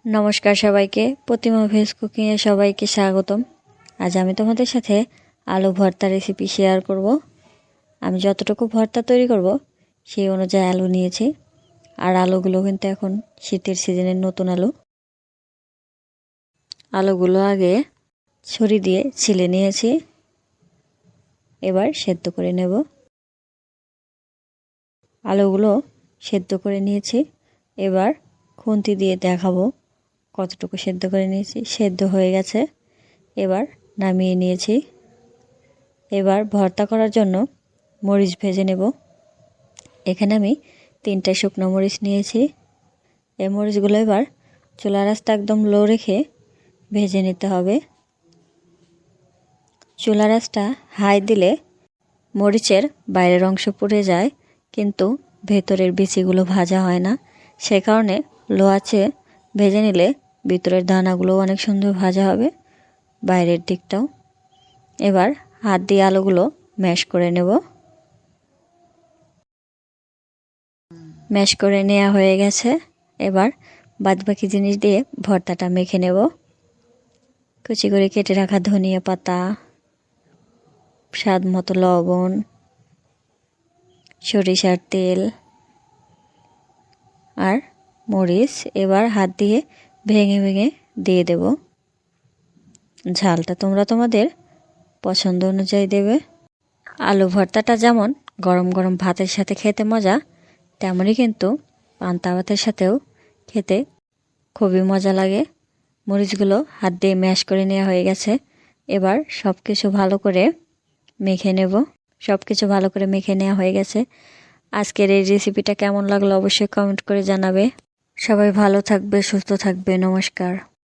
নমস্কার সবাইকে, প্রতিমা ভেজ কুকিংয়ে সবাইকে স্বাগতম। আজ আমি তোমাদের সাথে আলু ভর্তা রেসিপি শেয়ার করব। আমি যতটুকু ভর্তা তৈরি করব সেই অনুযায়ী আলু নিয়েছি, আর আলুগুলো কিন্তু এখন শীতের সিজনের নতুন আলু। আলুগুলো আগে ছুরি দিয়ে ছিলে নিয়েছি, এবার সেদ্ধ করে নেব। আলুগুলো সেদ্ধ করে নিয়েছি, এবার খুন্তি দিয়ে দেখাবো কতটুকু সেদ্ধ করে নিয়েছি। সেদ্ধ হয়ে গেছে, এবার নামিয়ে নিয়েছি। এবার ভর্তা করার জন্য মরিচ ভেজে নেব। এখানে আমি 3টা শুকনো মরিচ নিয়েছি। এই মরিচগুলো এবার চুলার আঁচটা একদম লো রেখে ভেজে নিতে হবে। চুলার আঁচটা হাই দিলে মরিচের বাইরের অংশ পুড়ে যায়, কিন্তু ভেতরের বিচিগুলো ভাজা হয় না। সে কারণে লো আঁচে ভেজে নিলে ভিতরের দানাগুলো অনেক সুন্দর ভাজা হবে, বাইরের দিকটাও। এবার হাত দিয়ে আলুগুলো ম্যাশ করে নেব। ম্যাশ করে নেওয়া হয়ে গেছে, এবার বাদবাকি জিনিস দিয়ে ভর্তাটা মেখে নেব। কুচি করে কেটে রাখা ধনিয়া পাতা, স্বাদ মতো লবণ, সরিষার তেল আর মরিচ এবার হাত দিয়ে ভেঙে ভেঙে দিয়ে দেব। ঝালটা তোমরা তোমাদের পছন্দ অনুযায়ী দেবে। আলু ভর্তাটা যেমন গরম গরম ভাতের সাথে খেতে মজা, তেমনই কিন্তু পান্তা ভাতের সাথেও খেতে খুবই মজা লাগে। মরিচগুলো হাত দিয়ে ম্যাশ করে নেওয়া হয়ে গেছে, এবার সব কিছু ভালো করে মেখে নেব। সব কিছু ভালো করে মেখে নেওয়া হয়ে গেছে। আজকের এই রেসিপিটা কেমন লাগলো অবশ্যই কমেন্ট করে জানাবে। সবাই ভালো থাকবে, সুস্থ থাকবে। নমস্কার।